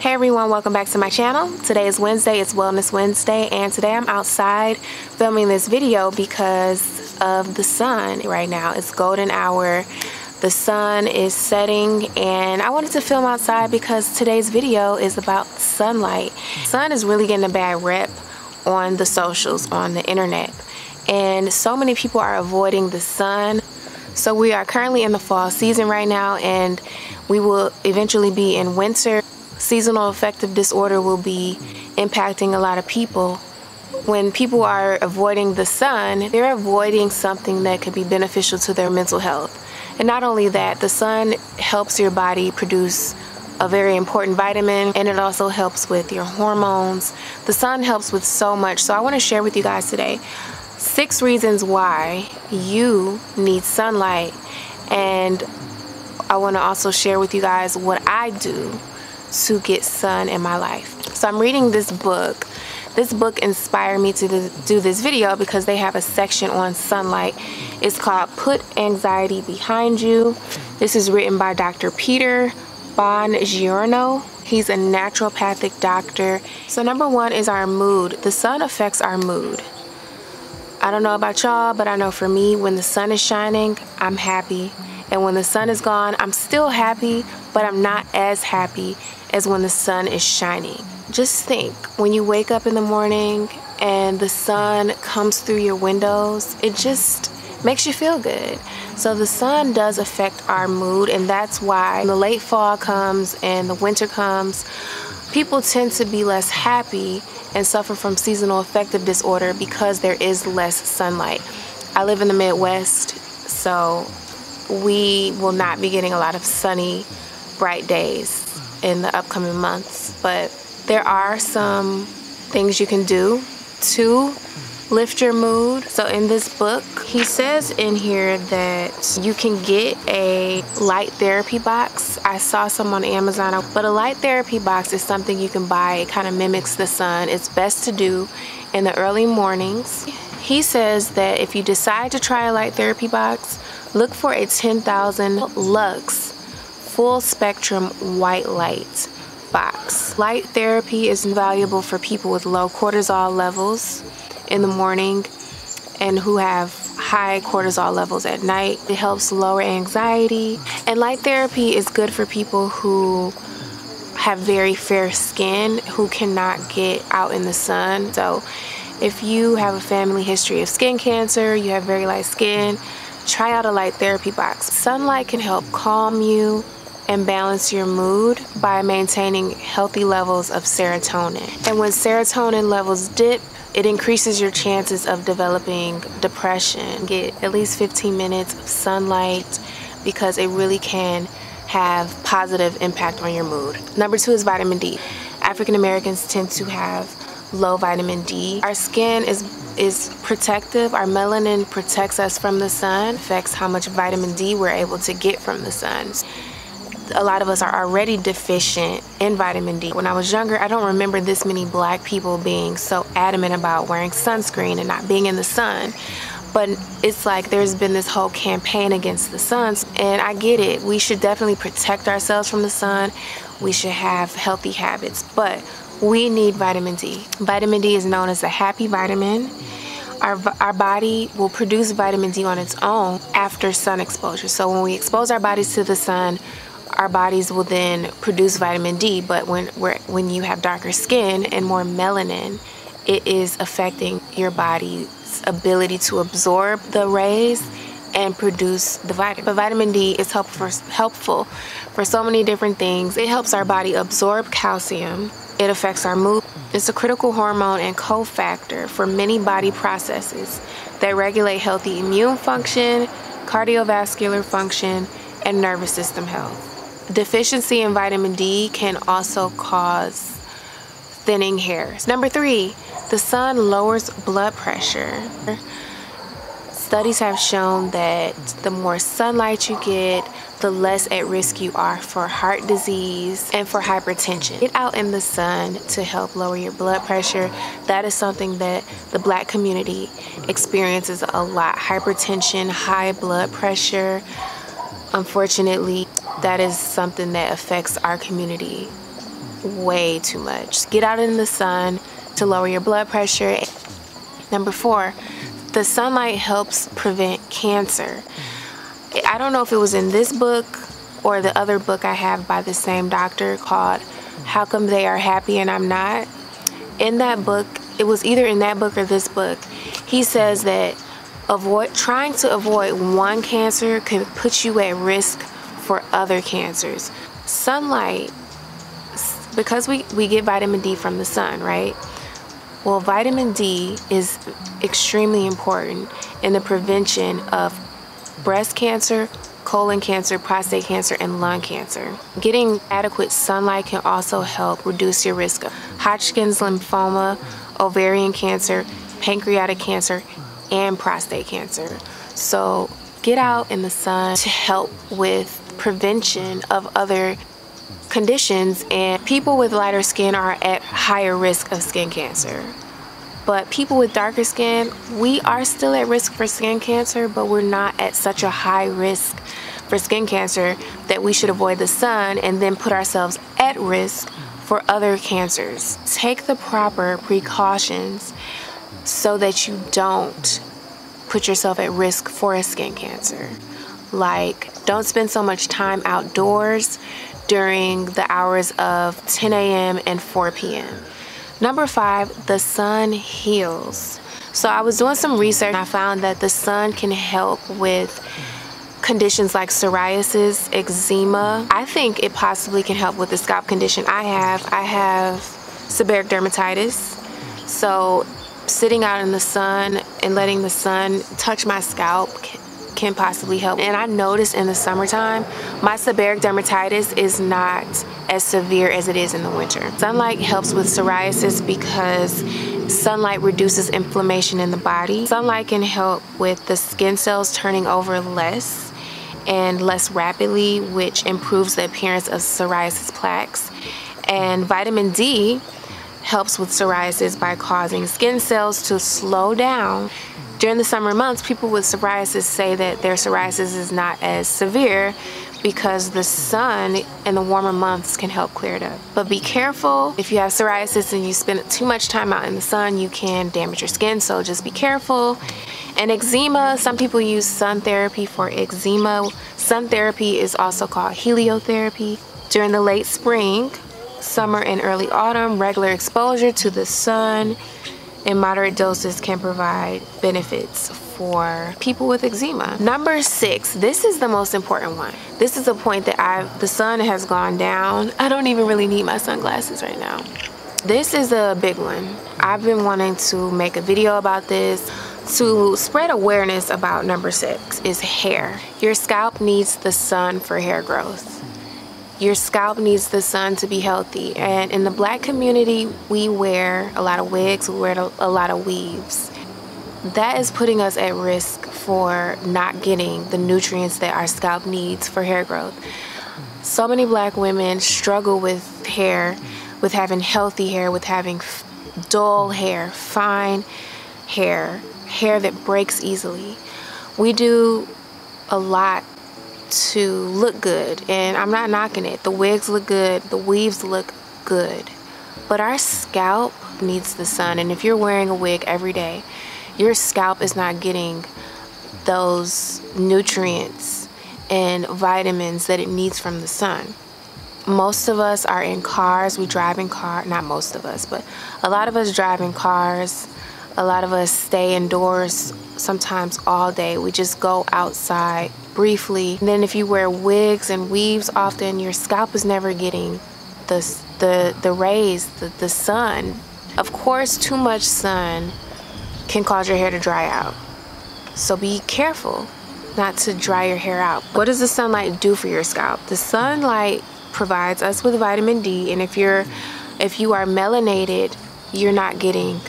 Hey everyone, welcome back to my channel. Today is Wednesday, it's Wellness Wednesday, and today I'm outside filming this video because of the sun right now. It's golden hour, the sun is setting, and I wanted to film outside because today's video is about sunlight. Sun is really getting a bad rep on the socials, on the internet, and so many people are avoiding the sun. So we are currently in the fall season right now, and we will eventually be in winter. Seasonal affective disorder will be impacting a lot of people. When people are avoiding the sun, they're avoiding something that could be beneficial to their mental health. And not only that, the sun helps your body produce a very important vitamin, and it also helps with your hormones. The sun helps with so much. So I want to share with you guys today 6 reasons why you need sunlight. And I want to also share with you guys what I do to get sun in my life. So I'm reading this book. This book inspired me to do this video because they have a section on sunlight. It's called Put Anxiety Behind You. This is written by Dr. Peter Bongiorno. He's a naturopathic doctor. So number 1 is our mood. The sun affects our mood. I don't know about y'all, but I know for me, when the sun is shining, I'm happy. And when the sun is gone, I'm still happy, but I'm not as happy as when the sun is shining. Just think, when you wake up in the morning and the sun comes through your windows, it just makes you feel good. So the sun does affect our mood, and that's why when the late fall comes and the winter comes, people tend to be less happy and suffer from seasonal affective disorder because there is less sunlight. I live in the Midwest, so we will not be getting a lot of sunny, bright days in the upcoming months, but there are some things you can do to lift your mood. So in this book, he says in here that you can get a light therapy box. I saw some on Amazon, but a light therapy box is something you can buy. It kind of mimics the sun. It's best to do in the early mornings. He says that if you decide to try a light therapy box, look for a 10,000 lux full spectrum white light box. Light therapy is valuable for people with low cortisol levels in the morning and who have high cortisol levels at night. It helps lower anxiety, and light therapy is good for people who have very fair skin, who cannot get out in the sun. So if you have a family history of skin cancer, you have very light skin, try out a light therapy box. Sunlight can help calm you and balance your mood by maintaining healthy levels of serotonin. And when serotonin levels dip, it increases your chances of developing depression. Get at least 15 minutes of sunlight because it really can have positive impact on your mood. Number 2 is vitamin D. African Americans tend to have low vitamin D. Our skin is protective. Our melanin protects us from the sun, affects how much vitamin D we're able to get from the sun. A lot of us are already deficient in vitamin D. When I was younger, I don't remember this many black people being so adamant about wearing sunscreen and not being in the sun. But it's like there's been this whole campaign against the sun, and I get it. We should definitely protect ourselves from the sun. We should have healthy habits, but we need vitamin D. Vitamin D is known as a happy vitamin. Our body will produce vitamin D on its own after sun exposure. So when we expose our bodies to the sun, our bodies will then produce vitamin D. But when you have darker skin and more melanin, it is affecting your body's ability to absorb the rays and produce the vitamin. But vitamin D is helpful for so many different things. It helps our body absorb calcium. It affects our mood. It's a critical hormone and cofactor for many body processes that regulate healthy immune function, cardiovascular function, and nervous system health. Deficiency in vitamin D can also cause thinning hair. Number 3, the sun lowers blood pressure. Studies have shown that the more sunlight you get, the less at risk you are for heart disease and for hypertension. Get out in the sun to help lower your blood pressure. That is something that the black community experiences a lot. Hypertension, high blood pressure. Unfortunately, that is something that affects our community way too much. Get out in the sun to lower your blood pressure. Number 4, the sunlight helps prevent cancer. I don't know if it was in this book or the other book I have by the same doctor called How Come They Are Happy and I'm Not. In that book, it was either in that book or this book, he says that trying to avoid one cancer can put you at risk for other cancers. Sunlight, because we get vitamin D from the sun, right? Well, vitamin D is extremely important in the prevention of breast cancer, colon cancer, prostate cancer, and lung cancer. Getting adequate sunlight can also help reduce your risk of Hodgkin's lymphoma, ovarian cancer, pancreatic cancer, and prostate cancer. So get out in the sun to help with prevention of other conditions, and people with lighter skin are at higher risk of skin cancer. But people with darker skin, we are still at risk for skin cancer, but we're not at such a high risk for skin cancer that we should avoid the sun and then put ourselves at risk for other cancers. Take the proper precautions so that you don't put yourself at risk for a skin cancer. Like, don't spend so much time outdoors during the hours of 10 a.m. and 4 p.m. Number 5, the sun heals. So I was doing some research and I found that the sun can help with conditions like psoriasis, eczema. I think it possibly can help with the scalp condition I have seborrheic dermatitis. So sitting out in the sun and letting the sun touch my scalp can possibly help. And I noticed in the summertime, my seborrheic dermatitis is not as severe as it is in the winter. Sunlight helps with psoriasis because sunlight reduces inflammation in the body. Sunlight can help with the skin cells turning over less and less rapidly, which improves the appearance of psoriasis plaques. And vitamin D helps with psoriasis by causing skin cells to slow down. During the summer months, people with psoriasis say that their psoriasis is not as severe because the sun in the warmer months can help clear it up. But be careful. If you have psoriasis and you spend too much time out in the sun, you can damage your skin, so just be careful. And eczema, some people use sun therapy for eczema. Sun therapy is also called heliotherapy. During the late spring, summer, and early autumn, regular exposure to the sun in moderate doses can provide benefits for people with eczema. Number 6, this is the most important one. This is a point that the sun has gone down. I don't even really need my sunglasses right now. This is a big one. I've been wanting to make a video about this to spread awareness about number 6 is hair. Your scalp needs the sun for hair growth. Your scalp needs the sun to be healthy. And in the Black community, we wear a lot of wigs, we wear a lot of weaves. That is putting us at risk for not getting the nutrients that our scalp needs for hair growth. So many Black women struggle with hair, with having healthy hair, with having dull hair, fine hair, hair that breaks easily. We do a lot to look good, and I'm not knocking it. The wigs look good, the weaves look good, but our scalp needs the sun. And if you're wearing a wig every day, your scalp is not getting those nutrients and vitamins that it needs from the sun. Most of us are in cars, we drive in cars, not most of us, but a lot of us drive in cars. A lot of us stay indoors sometimes all day. We just go outside briefly. And then if you wear wigs and weaves often, your scalp is never getting the rays, the sun. Of course, too much sun can cause your hair to dry out. So be careful not to dry your hair out. What does the sunlight do for your scalp? The sunlight provides us with vitamin D, and if you are melanated, you're not getting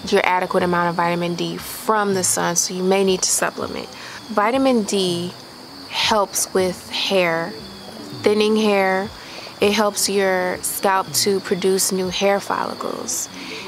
your adequate amount of vitamin D from the sun, so you may need to supplement. Vitamin D helps with hair, thinning hair. It helps your scalp to produce new hair follicles,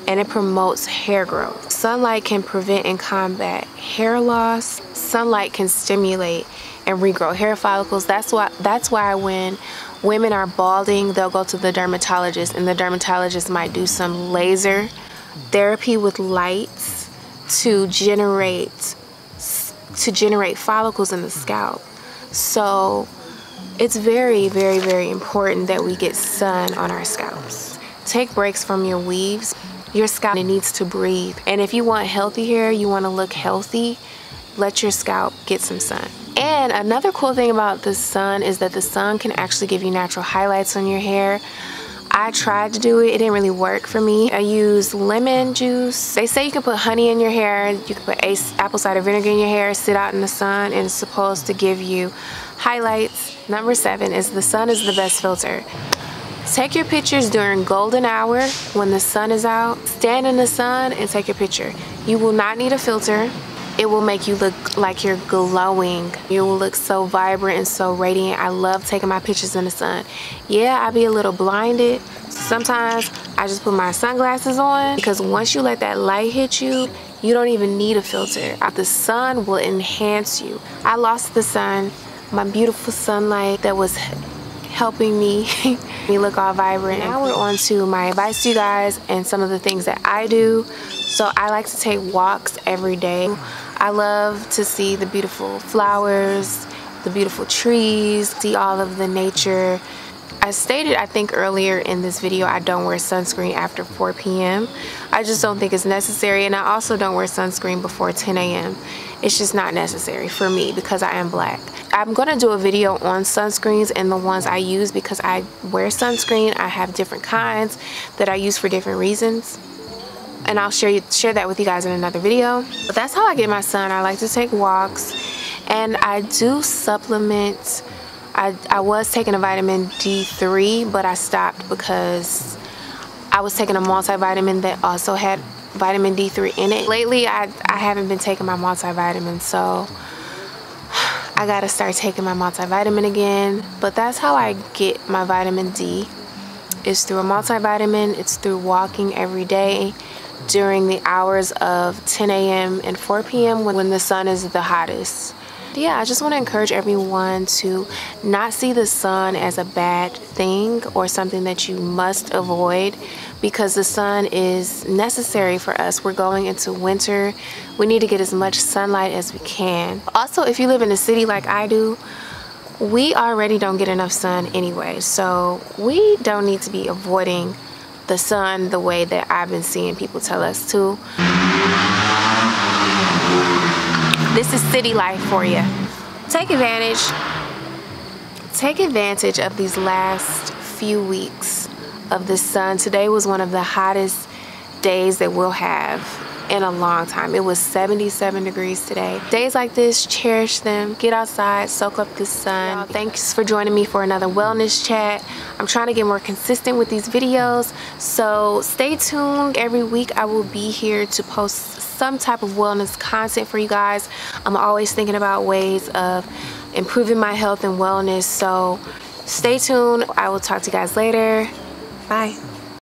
and it promotes hair growth. Sunlight can prevent and combat hair loss. Sunlight can stimulate and regrow hair follicles. That's why when women are balding, they'll go to the dermatologist, and the dermatologist might do some laser therapy with lights to generate follicles in the scalp. So it's very, very, very important that we get sun on our scalps. Take breaks from your weaves. Your scalp needs to breathe. And if you want healthy hair, you want to look healthy, let your scalp get some sun. And another cool thing about the sun is that the sun can actually give you natural highlights on your hair. I tried to do it. It didn't really work for me. I used lemon juice. They say you can put honey in your hair. You can put apple cider vinegar in your hair, sit out in the sun, and it's supposed to give you highlights. Number 7 is the sun is the best filter. Take your pictures during golden hour when the sun is out. Stand in the sun and take your picture. You will not need a filter. It will make you look like you're glowing. You will look so vibrant and so radiant. I love taking my pictures in the sun. Yeah, I be a little blinded. Sometimes I just put my sunglasses on because once you let that light hit you, you don't even need a filter. The sun will enhance you. I lost the sun, my beautiful sunlight that was helping me look all vibrant. Now we're on to my advice to you guys and some of the things that I do. So I like to take walks every day. I love to see the beautiful flowers, the beautiful trees, see all of the nature. I stated, I think earlier in this video, I don't wear sunscreen after 4 p.m. I just don't think it's necessary, and I also don't wear sunscreen before 10 a.m. It's just not necessary for me because I am black. I'm going to do a video on sunscreens and the ones I use because I wear sunscreen. I have different kinds that I use for different reasons, and I'll share that with you guys in another video. But that's how I get my sun. I like to take walks, and I do supplement. I was taking a vitamin D3, but I stopped because I was taking a multivitamin that also had vitamin D3 in it. Lately, I haven't been taking my multivitamin, so I gotta start taking my multivitamin again. But that's how I get my vitamin D. It's through a multivitamin. It's through walking every day during the hours of 10 a.m. and 4 p.m. when the sun is the hottest. Yeah, I just want to encourage everyone to not see the sun as a bad thing or something that you must avoid, because the sun is necessary for us. We're going into winter. We need to get as much sunlight as we can. Also, if you live in a city like I do, we already don't get enough sun anyway, so we don't need to be avoiding the sun the way that I've been seeing people tell us to. This is city life for you. Take advantage of these last few weeks of the sun. Today was one of the hottest days that we'll have in a long time. It was 77 degrees today. Days like this, cherish them. Get outside, soak up the sun. Thanks for joining me for another wellness chat. I'm trying to get more consistent with these videos, so stay tuned. Every week I will be here to post some type of wellness content for you guys. I'm always thinking about ways of improving my health and wellness, so stay tuned. I will talk to you guys later. Bye.